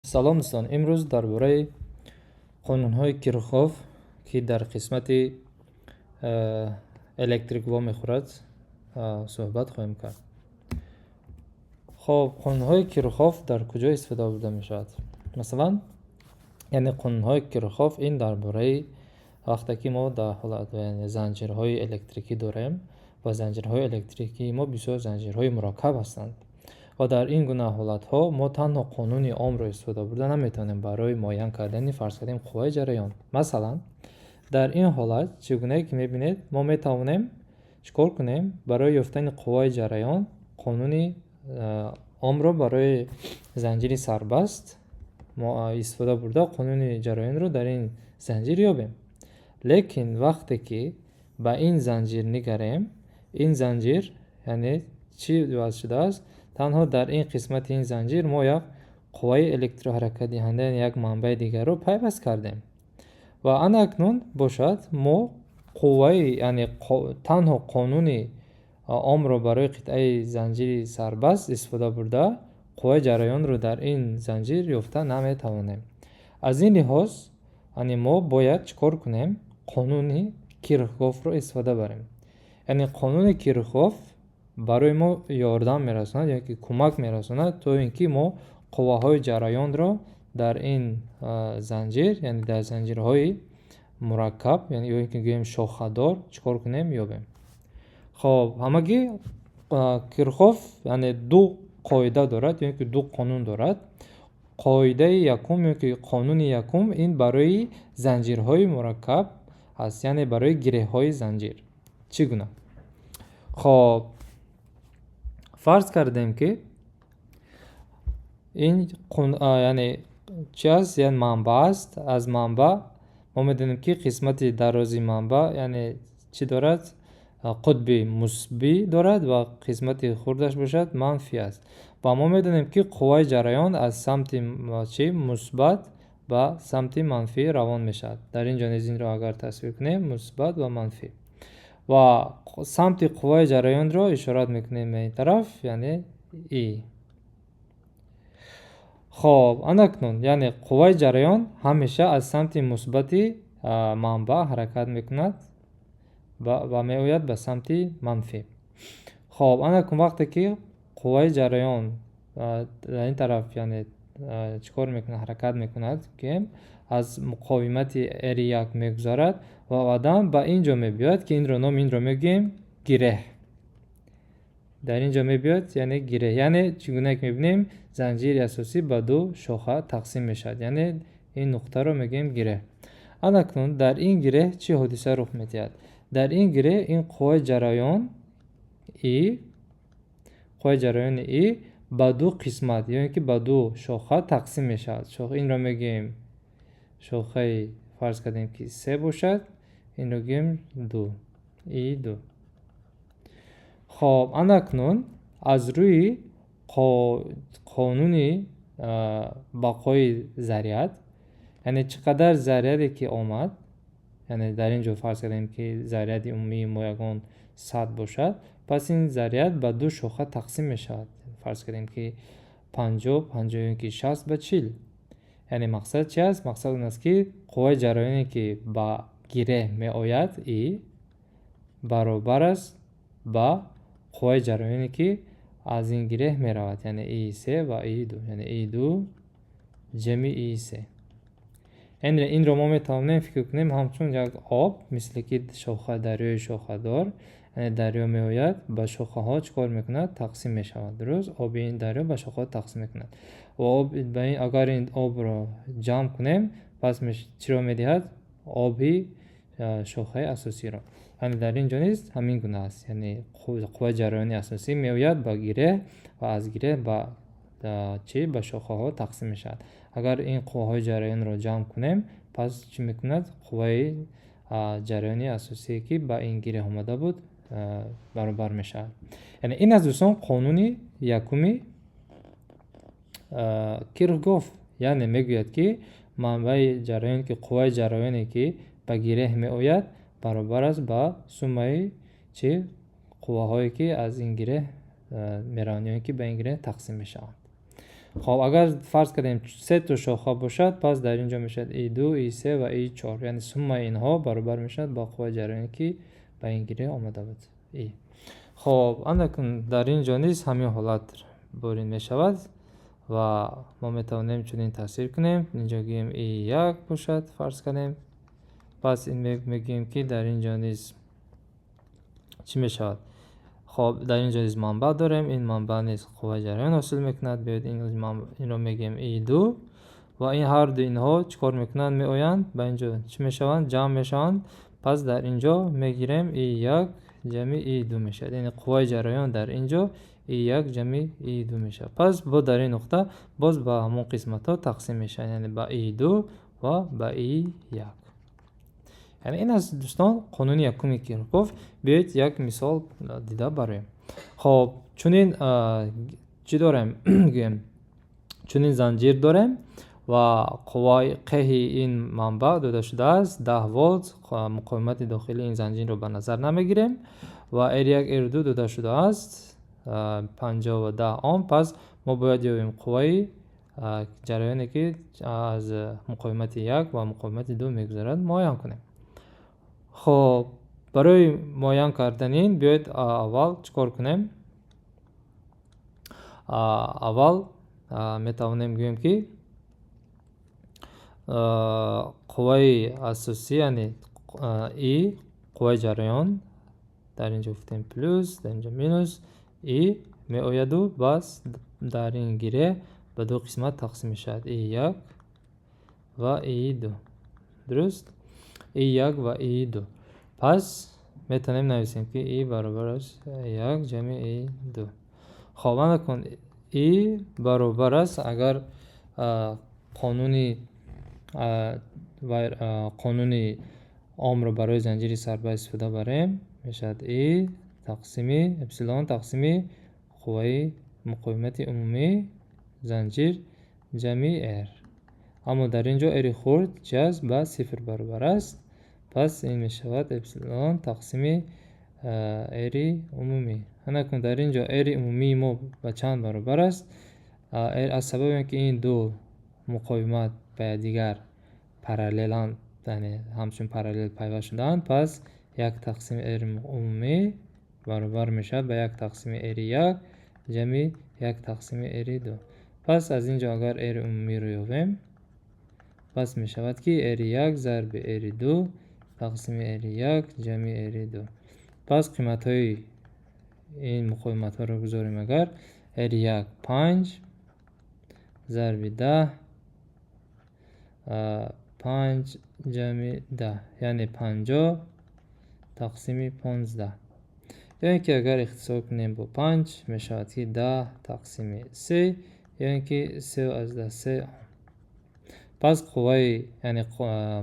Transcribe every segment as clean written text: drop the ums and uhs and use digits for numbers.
سلام دوستان، امروز درباره قانون‌های کیرخوف که در قسمت الکتریک وا میخورد صحبت خواهیم کرد. خب قانون‌های کیرخوف در کجا استفاده برده میشود؟ مثلا یعنی قانون‌های کیرخوف این درباره وقتی که ما در حالت یعنی زنجیرهای الکتریکی داریم و زنجیرهای الکتریکی ما بسیار زنجیرهای مرکب هستند و در این گونه حالت‌ها ما تنها قانون عام را استفاده برده نمیتونیم برای معین کردن فرض کردیم قوه جریان. مثلا در این حالت چگونه که میبینید ما میتوانیم چیکار کنیم؟ برای یافتن قوه جریان قانون عام را برای زنجیر سربست ما استفاده برده قانون جریان رو در این زنجیر یابیم. لیکن وقتی که با این زنجیر نگریم، این زنجیر یعنی چی وضع شده است؟ تنها در این قسمت این زنجیر ما یک قوه الکتروحرکت دهنده یک منبع دیگر رو پیوست کردیم و اکنون باشد ما قوه یعنی تنها قانون عام رو برای قطعه زنجیر سربست استفاده برده قوه جریان رو در این زنجیر یافته نمیتوانیم. از این لحاظ یعنی ما باید چیکار کنیم؟ قانون کیرخوف رو استفاده بریم. یعنی قانون کیرخوف برای ما یاردم میرساند یا که کمک میرساند تا اینکه ما قوه های جریان را در این زنجیر یعنی در زنجیرهای مرکب یعنی یا اینکه گوییم شاخه‌دار چیکار کنیم یابیم. خب همگی کیرخوف یعنی دو قاعده دارد یعنی که دو قانون دارد. قاعده یکم یا که قانون یکم این برای زنجیرهای مرکب هست یعنی برای گره های زنجیر. چگونه؟ خب فرض کردیم که این یعنی چی است؟ یعنی منبع است. از منبع ما میدونیم که قسمت درازی منبع یعنی چی دارد؟ قطب مثبت دارد و قسمت خردش باشد منفی است. و ما میدونیم که قوه جریان از سمت مثبت به سمت منفی روان میشد. در اینجا نیز این را اگر تصویر کنیم مثبت و منفی و سمت قوه جریان را اشارت میکنیم این طرف یعنی ای. خب اکنون یعنی قوه جریان همیشه از سمت مثبت منبع حرکت میکند و میآید به سمت منفی. خب اکنون وقتی که قوه جریان در این طرف یعنی چیکار میکنه؟ حرکت میکند که از مقاومت R1 میگذارد و بعداً به اینجا میبیاد که این رو میگیم گره. در اینجا میبیاد یعنی گره. یعنی چگونه که میبینیم زنجیر اساسی به دو شاخه تقسیم میشد یعنی این نقطه رو میگیم گره. اکنون در این گره چه حادثه رخ میدهد؟ در این گره این قوه جریان ای به دو قسمت یعنی که به دو شاخه تقسیم میشد. شاخه این رو میگیم شاخه فرض کردیم که 3 باشد، این رو میگیم 2 ای 2. خب اکنون از روی قانون بقای ذریعت یعنی چقدر ذریعتی که آمد یعنی در اینجا فرض کردیم که ذریعت عمومی ما یگان 100 باشد، پس این ذریعت به دو شاخه تقسیم می شود. فرض کردیم که 50 که 60 به 40. یعنی مقصد چی است؟ مقصد اون است که قوه جریانی که به گره می آید ای برابر است با قوه جریانی که از این گره می رود یعنی ای 3 و ای 2 یعنی ای 2 جمع ای 3. یعنی این رو ما میتونیم فکر کنیم همچون یک آب مثل که شاخه دریای شاخه دار یعنی دریا می آید به شاخه ها چکار میکند؟ تقسیم می شود. درست آب این دریا به شاخه ها تقسیم میکند و آب اگر این آب را جمع کنیم پس چی را میدهد؟ آبی شاخه اساسی را. یعنی در اینجا نیست همین گونه است یعنی قوه جریانی اساسی می آید به گره و از گره به شاخه ها تقسیم می شود. اگر این قوه های جریان را جمع کنیم پس چی میکند؟ قوه جریانی اساسی که به این گره آمده بود برابر می شود. یعنی این از دوستان قانون یکمی کیرخوف یعنی میگوید که منبع جریان که قوه جریانی که به گره می آید برابر است با سومه قوه هایی که از این گره میران یعنی که به این گره تقسیم می شود. خب اگر فرض کردیم 3 تا شاخه باشد، پس در اینجا میشد E2 E3 و E4، یعنی سوم اینها برابر میشد با قوه جریانی که به این گیره آمده بود E. خب اندکن در اینجا نیز همین حالت برین میشود و ما میتوانیم چنین تصویر کنیم. اینجا گیم E1 باشد فرض کنیم، پس این میگیم که در اینجا نیز چی میشود؟ خب در اینجا نیز منبع داریم، این منبع نیز قوه جریان حاصل میکند. بیاید این رو میگیم E2 و این هر دو اینها چیکار میکنند؟ می آیند به اینجا چی میشوند؟ جمع میشوند. پس در اینجا میگیریم E1 جمع E2 میشه، یعنی قوه جریان در اینجا E1 جمع E2 میشه. پس با در این نقطه باز به همون قسمت ها تقسیم میشه، یعنی به E2 و به E1. یعنی این از دوستان قانون یکم کیرکوف. بیایید یک مثال دیده بریم. خب چونین چی داریم؟ چونین زنجیر داریم و قوای قهی این منبع داده شده است 10 ولت. مقاومت داخلی این زنجیر رو به نظر نمیگیریم و R1 R2 داده شده است 50 و 10 اوم. پس ما باید یابیم قوای جریانی که از مقاومت 1 و مقاومت 2 میگذرد معاین کنیم. خب برای معاین کردن این بیاید اول چیکار کنیم؟ اول میتوانیم گوییم که قوه اساسی یعنی ای قوه جریان در اینجا گفتیم پلوس، در اینجا مینوس ای می آید و بس در این گیره به دو قسمت تقسیم میشد، E1 و E2. درست؟ E1 و E2. پس میتونیم نویسیم که E برابر است 1 جمع E2. خب نکن E برابر است، اگر قانونی اوم رو برای زنجیری سربه استفاده بریم، میشد E تقسیم اپسیلون تقسیم قوه مقاومت عمومی زنجیر جمع R. اما در اینجا R خورد جذب به 0 برابر است، پس این میشود اپسیلون تقسیم R عمومی. نکن در اینجا R عمومی ما به چند برابر است؟ از سبب اینکه این دو مقاومت به دیگر پاراللن، یعنی همچون پارالل پیوست شدند، پس 1 تقسیم R عمومی برابر میشد به 1 تقسیم R1 جمع 1 تقسیم R2. پس از اینجا اگر R عمومی رو یابیم، پس میشود که R1 ضرب R2 تقسیم R1 جمع R2. پس قیمت های این مقاومت ها رو بذاریم. اگر R1 5 ضرب 10 5 جمع 10 یعنی 50 تقسیم 15، یعنی که اگر اختصار کنیم با 5 میشود که 10 تقسیم 3 یعنی که 3 از 10 3. پس قوه یعنی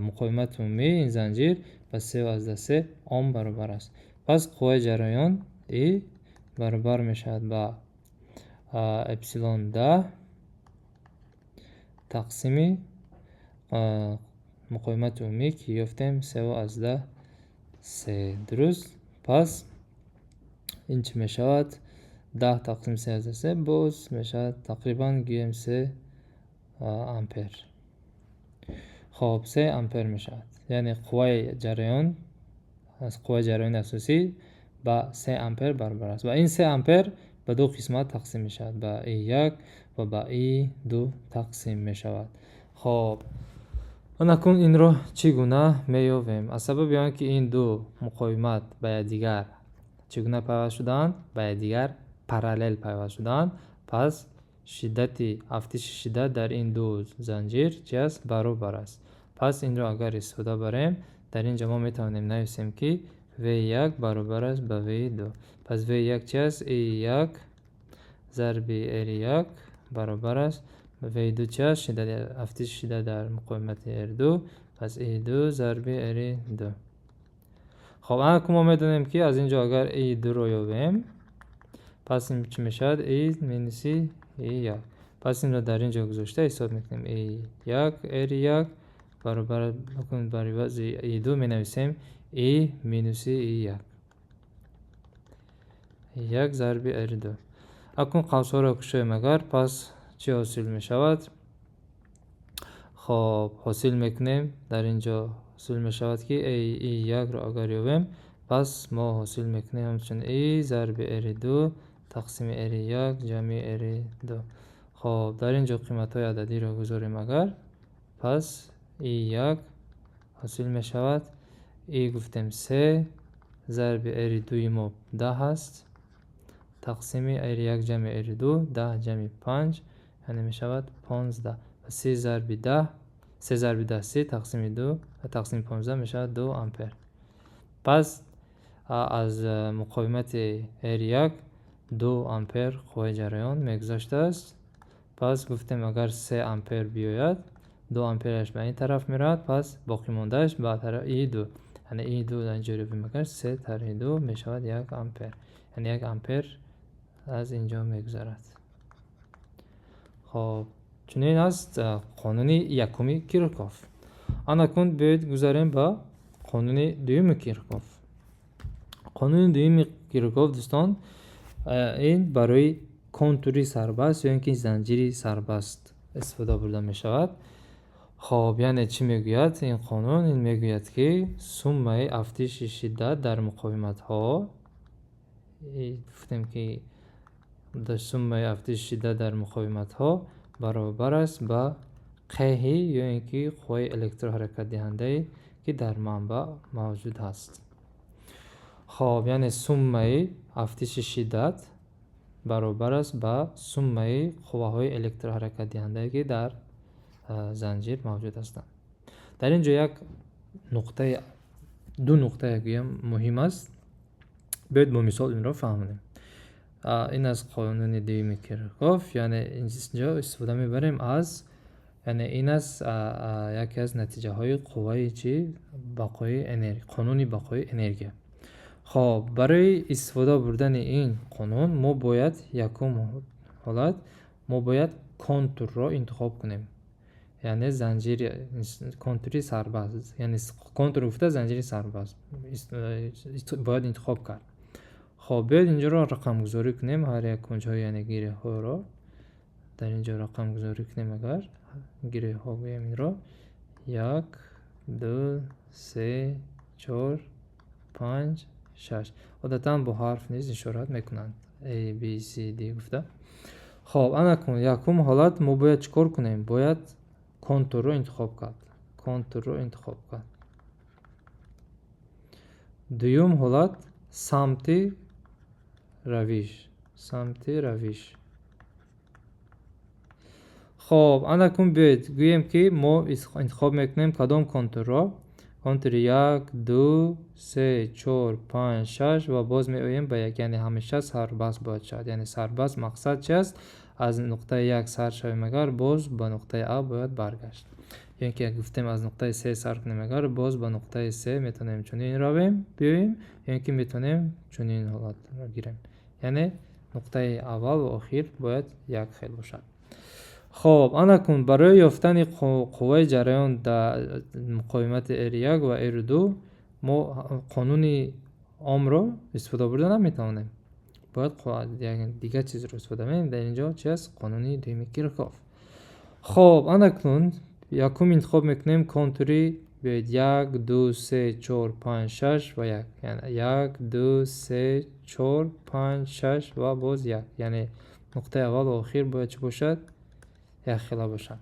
مقاومت عمومی این زنجیر به 3 از 10 3 اوم برابر است. پس قوه جریان E برابر میشود با اپسیلون 10 تقسیم مقاومت عمومی که یافتیم 3 از 10 3. درست؟ پس این چی میشود؟ 10 تقسیم 3 از 3 باز میشود تقریبا گیم 3 امپر. خب 3 امپر میشود، یعنی قوه جریان از قوه جریان اساسی با 3 امپر برابر است و این 3 امپر به دو قسمت تقسیم میشود، با E1 و با E2 تقسیم میشود. خب نکن این رو چگونه میابیم؟ از سبب اینکه این دو مقاومت به دیگر چگونه پیوست شدند؟ به دیگر پارالل پیوست شدند، پس شدت افتش شدت در این دو زنجیر چی است؟ برابر است. پس این رو اگر استفاده بریم در اینجا ما میتونیم نویسیم که V1 برابر است به V2. پس V1 چی است؟ E1 ضرب R1 برابر است به V2 چی است؟ شدت افتش شدت در مقاومت R2. پس E2 ضرب R2. خب اما ما میدونیم که از اینجا اگر E2 رو یابیم پس این چی میشد؟ E مینوس E1. پس این رو در اینجا گذاشته حساب میکنیم. E1 R1 برابر بکنیم بر عوض E2 می نویسیم E مینوس E1 1 ضرب R2. اکنون قوس ها را کشیم اگر پس چی حاصل می شود؟ خب حاصل میکنیم در اینجا حاصل می شود که ای یک را اگر یابیم پس ما حاصل میکنیم همچون ای ضرب اری دو تقسیم اری یک جمع اری دو. خب در اینجا قیمت های عددی را گذاریم اگر پس ای یک حاصل می شود ای گفتیم 3 ضرب اری دوی ما 10 هست تقسیم اری یک جمع اری دو 10 جمع 5 یعنی می شود 15. 3 ضرب 10 3 ضرب 10 3 تقسیم 2 تقسیم 15 می شود 2 آمپر. پس از مقاومت R1 2 آمپر قوه جریان میگذاشته است. پس گفتیم اگر 3 آمپر بیاید 2 آمپرش به این طرف میرود پس باقی موندهش به طرف E2 یعنی E2 در اینجا رو بیم اگر 3 طرح 2 می شود 1 آمپر یعنی 1 آمپر از اینجا میگذرد. خب چنین است قانون یکمی کیرکوف. آن اکنون بیایید گذاریم با قانون دوم کیرکوف. قانون دوم کیرکوف دوستان این برای کنتوری سربست یا اینکه زنجیری سربست استفاده برده می شود. خب یعنی چی میگوید این قانون؟ این میگوید که سومه افتش شدت در مقاومت ها گفتیم که سومه افتش شدت در مقاومت ها برابر است با قهی یا اینکه قوه الکترو حرکت دهنده که در منبع موجود هست. خب یعنی سومه افتش شدت برابر است با سومه قوه های الکترو حرکت دهنده که در زنجیر موجود هستند. در اینجا یک نقطه دو نقطه گویم مهم است. باید با مثال این را فهمیم. این از قانون دوم کیرکوف یعنی اینجا استفاده میبریم از یعنی این از یکی از نتیجه های قوه چی بقای انرژی قانون بقای انرژی. خب برای استفاده بردن این قانون ما باید یکم حالت ما باید کنتور را انتخاب کنیم یعنی زنجیر کنتوری سربست یعنی کنتور گفته زنجیری سربست باید انتخاب کرد. خب بیاید اینجا را رقم گذاری کنیم هر یک کنجهای یعنی گیره ها را در اینجا رقم گذاری کنیم اگر گیره ها گویم این را 1 2 3 4 5 6 عادتا با حرف نیز اشارت میکنند A B C D گفته. خب انا یکم حالت ما باید چکار کنیم؟ باید کنتور رو انتخاب کرد. کنتور رو انتخاب کرد. دوم حالت سمتی روش. خب انا بیاید گوییم که ما انتخاب میکنیم کدام کنتور را. کنتور 1 2 3 4 5 6 و باز میآییم به یک یعنی همیشه سربست باید شد. یعنی سربست مقصد چی است؟ از نقطه 1 سر شویم اگر باز به نقطه A باید برگشت. یعنی که گفتیم از نقطه 3 سر کنیم اگر باز به نقطه 3 میتونیم چنین رویم بیاییم یعنی که میتونیم چنین حالت را گیریم. یعنی نقطه اول و آخر باید یک خیل باشد. خب انا برای یافتن قوه جریان در مقاومت R1 و R2 ما قانون اوم را استفاده برده نمیتونیم. باید دیگه چیز رو استفاده کنیم. در اینجا چی است؟ قانون دوم کیرکوف. خب انا یکم انتخاب میکنیم کنتوری بیاید 1 2 3 4 5 6 و 1 یعنی 1 2 3 4 5 6 و باز 1 یعنی نقطه اول و آخر باید چه باشد؟ یک خیلا باشد.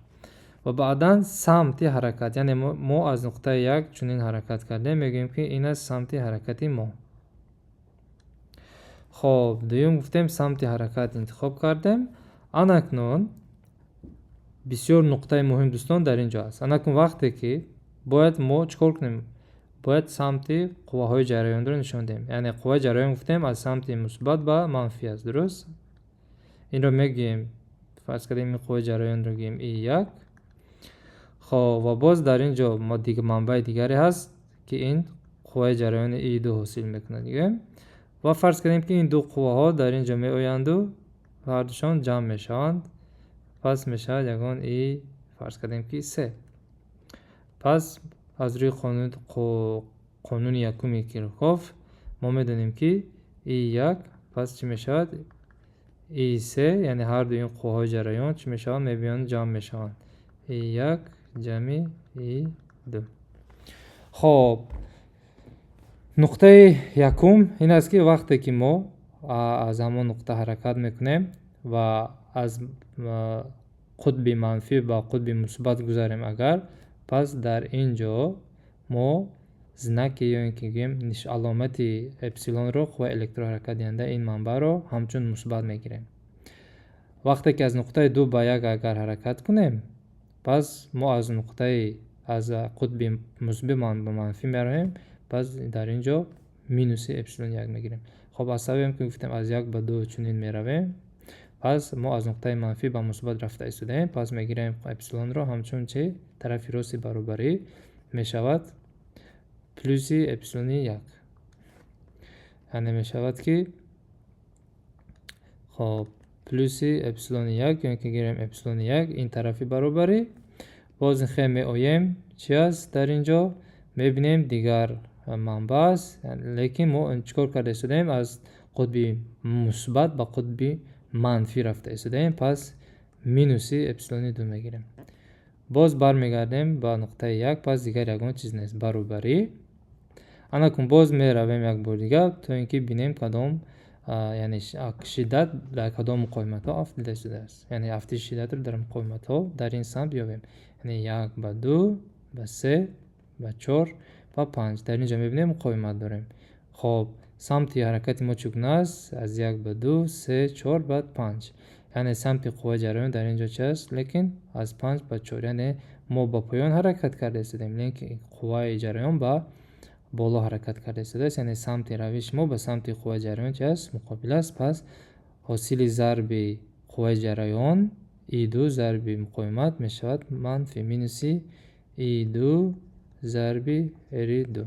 و بعدا سمت حرکت یعنی ما از نقطه 1 چنین حرکت کردیم میگیم که این از سمت حرکتی ما. خب دوم گفتیم سمت حرکت انتخاب کردیم. اکنون بسیار نقطه مهم دوستان در اینجا است. اکنون وقتی که باید ما چکار کنیم؟ باید سمت قوه های جریان رو نشان دهیم. یعنی قوه جریان گفتیم از سمت مثبت به منفی است. درست؟ این رو میگیم فرض کنیم این قوه جریان رو گیم E1. خب و باز در اینجا ما دیگه منبع دیگری هست که این قوه جریان E2 حاصل میکنه دیگه. و فرض کنیم که این دو قوه ها در اینجا می آیند و هر دوشان جمع میشوند. پس میشه یگان ای فرض کنیم که 3. پس از روی قانون یکم کیرکوف ما میدونیم که E1 پس چی میشود؟ E3 یعنی هر دو این قوهای جریان چی میشوند؟ میبینن جمع میشوند. E1 جمع E2. خب نقطه یکم این است که وقتی که ما از همون نقطه حرکت میکنیم و از قطب منفی با قطب مثبت گذاریم اگر، پس در اینجا ما знак یا اینکه گیم علامت اپسیلون رو قوه الکتروحرکت دهنده این منبع رو همچون مثبت میگیریم. وقتی که از نقطه 2 به 1 اگر حرکت کنیم، پس ما از نقطه از قطب مثبت به منفی میرویم، پس در اینجا مینوس اپسیلون 1 میگیریم. خب از سببی هم که گفتیم از 1 به 2 چنین میرویم، پس ما از نقطه منفی به مثبت رفته ایستادیم، پس میگیریم اپسیلون رو همچون چه طرف راست برابری میشود پلوس اپسیلون 1. یعنی میشود که خب پلوس اپسیلون 1 یعنی که گیریم اپسیلون 1 این طرفی برابری. باز خیلی می آیم چی است در اینجا میبینیم دیگر منبع است، لیکن ما چکار کرده ایستادیم از قطب مثبت به قطب منفی رفته ایستادیم، پس مینوس اپسیلون 2 میگیریم. باز برمیگردیم به نقطه 1، پس دیگر یگان چیز نیست برابری. انا کن باز میرویم یک بار دیگر تا اینکه بینیم کدام یعنی شدت در کدام مقاومت ها افزوده شده است، یعنی افزایش شدت رو در مقاومت ها در این سمت بیابیم، یعنی 1 به 2 به 3 به 4 و 5 در اینجا میبینیم مقاومت داریم. خب سمت حرکت ما چگونه است؟ از 1 به 2 3 4 بعد 5، یعنی سمت قوه جریان در اینجا چه است؟ لیکن از 5 به 4، یعنی ما با پایان حرکت کرده استیم، لیکن قوه جریان با بالا حرکت کرده است، یعنی سمت روش ما به سمت قوه جریان چه است؟ مقابل است. پس حاصل ضرب قوه جریان E2 ضرب مقاومت می شود منفی مینوس E2 ضرب R2.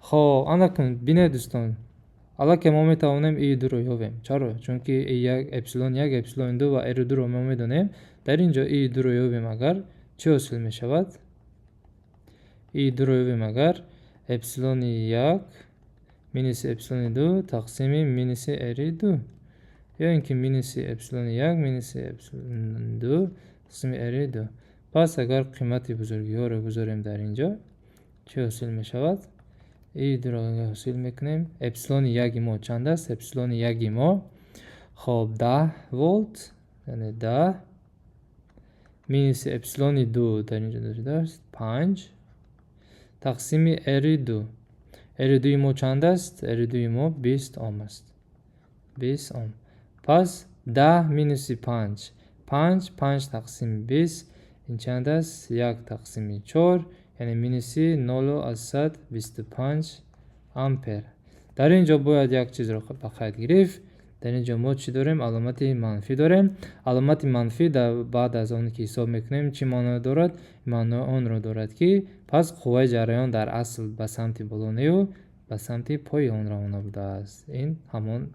خب انا کن بینه دوستان، حالا که ما می توانیم E2 رو یابیم. چرا؟ چون که E1 اپسیلون 1 اپسیلون 2 و R2 رو ما می دانیم. در اینجا E2 رو یابیم اگر چه حاصل می شود؟ E2 رو یابیم اگر اپسیلون 1 مینوس اپسیلون 2 تقسیم مینوس R2، یا اینکه مینوس اپسیلون 1 مینوس اپسیلون 2 تقسیم R2. پس اگر قیمت بزرگی ها رو بذاریم در اینجا چه حاصل می شود؟ E2 رو حاصل میکنیم. اپسیلون 1 ما چند است؟ اپسیلون 1 ما خب 10 ولت، یعنی 10 مینوس اپسیلون 2 در اینجا دارید است 5 تقسیم R2. R2 ما چند است؟ R2 ما 20 ohm است، 20 ohm. پس 10 مینوس 5 5 تقسیم 20 این چند است؟ 1 تقسیم 4 یعنی مینوس 0.25 امپر. در اینجا باید یک چیز رو بخواهد گرفت. در اینجا ما چی داریم؟ علامت منفی داریم. علامت منفی بعد از آن که حساب میکنیم چی معنی دارد؟ معنی آن رو دارد که پس قوه جریان در اصل به سمت بالا نیو به سمت پایین روانه بوده است. این همان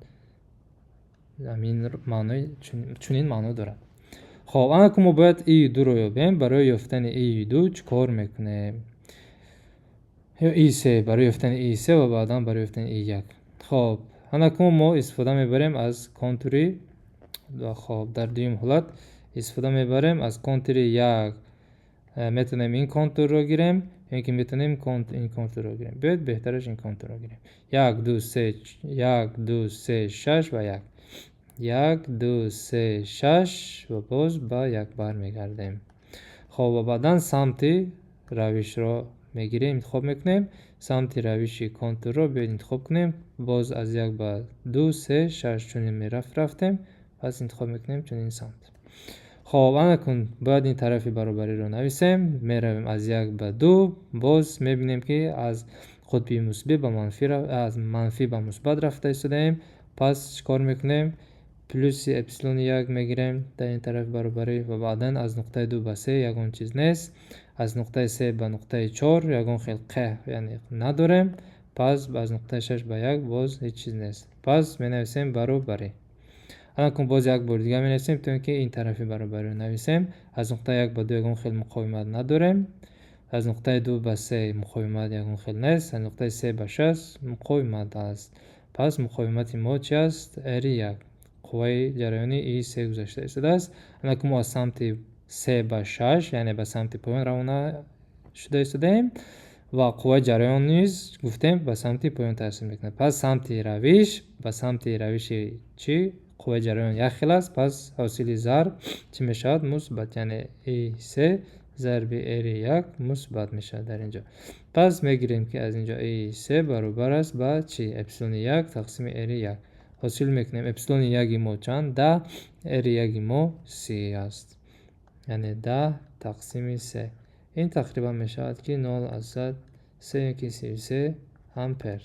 معنی چنین معنی دارد. خب انا که ما باید E2 رو یابیم، برای یافتن E2 چکار میکنیم؟ یا E3 برای یافتن E3 و بعدا برای یافتن E1. خب انا که ما استفاده میبریم از کانتوری و خب در دویم حالت استفاده میبریم از کانتوری 1. میتونیم این کانتور رو گیریم، اینکه میتونیم این کانتور رو گیریم. باید بهترش این کانتور رو گیریم. 1 2 3 6 و 1 1 2 3 6 و باز با 1 برمیگردیم. خب و بعدا سمت روش رو میگیریم، انتخاب میکنیم. سمت روش کانتور رو باید انتخاب کنیم. باز از 1 به 2 3 6 چون رفتیم، پس انتخاب میکنیم چون این سمت. خب انا کن باید این طرف برابری رو نویسیم. میرویم از 1 به 2، باز میبینیم که از قطب مثبت به منفی از منفی به مثبت رفته ایستادیم. پس چیکار میکنیم؟ پلوس اپسیلون 1 میگیریم در این طرف برابری و بعدا از نقطه 2 به 3 یگان چیز نیست. از نقطه 3 به نقطه 4 یگان خلقه یعنی نداریم. پس از نقطه 6 به 1 باز هیچ چیز نیست. پس می نویسیم برابری. الان کن باز یک بار دیگه می نویسیم تا اینکه این طرفی برابری رو نویسیم. از نقطه 1 به 2 یگان خیل مقاومت نداریم. از نقطه 2 به 3 مقاومت یگان خیل نیست. از نقطه 3 به 6 مقاومت است. پس مقاومت ما چی است؟ R1. قوه جریانی E3 گذاشته ایستاده است. حالا که ما از سمت 3 به 6 یعنی به سمت پایین روانه شده ایستاده ایم و قوه جریان نیز گفتیم به سمت پایین تاثیر میکنه. پس سمت روش به سمت روش چی؟ قوه جریان یک خیل است. پس حاصل ضرب چی میشود؟ مثبت، یعنی E3 ضرب R1 مثبت میشه در اینجا. پس میگیریم که از اینجا E3 برابر است با چی؟ اپسیلون 1 تقسیم R1. حاصل میکنیم اپسیلون 1 ما چند؟ 10، R1 ما 3 است، یعنی 10 تقسیم 3. این تقریبا میشود که 0.33 امپر،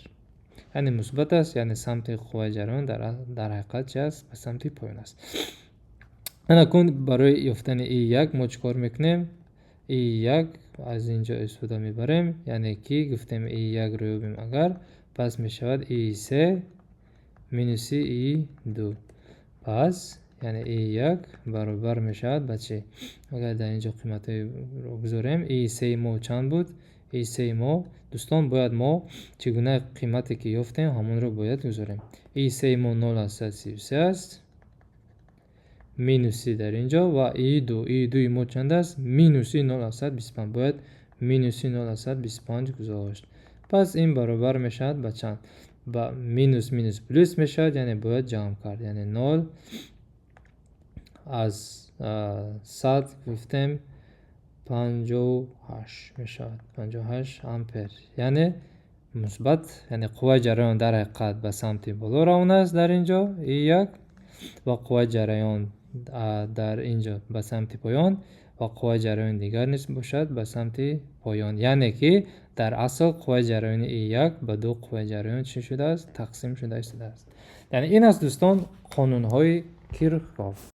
یعنی مثبت است، یعنی سمت قوه جریان در حقیقت چه است؟ به سمت پایین است. اکنون برای یافتن E1 ما چیکار میکنیم؟ E1 از اینجا استفاده میبریم، یعنی که گفتیم E1 رو یابیم اگر، پس میشود E3 مینوس E2. پس یعنی E1 برابر میشود به چی؟ اگر در اینجا قیمت رو بذاریم E3 ما چند بود؟ E3 ما دوستان باید ما چگونه قیمتی که یافتیم همون رو باید بذاریم. E3 ما 0.33 است مینوسی در اینجا و E2 ما چند است؟ مینوسی 0.25. باید مینوسی 0.25 گذاشت. پس این برابر میشود به چند؟ با مینوس مینوس پلوس میشود، یعنی باید جمع کرد، یعنی 0 از 100 گفتیم 58 میشود، 58 امپر، یعنی مثبت، یعنی قوه جریان در حقیقت به سمت بالا روان است در اینجا E1 و قوه جریان در اینجا به سمت پایان و قوه جریان دیگر نیست باشد به سمت پایان، یعنی که در اصل قوه جریان E1 به دو قوه جریان چی شده است؟ تقسیم شده است. یعنی این است دوستان قانون های کیرخوف.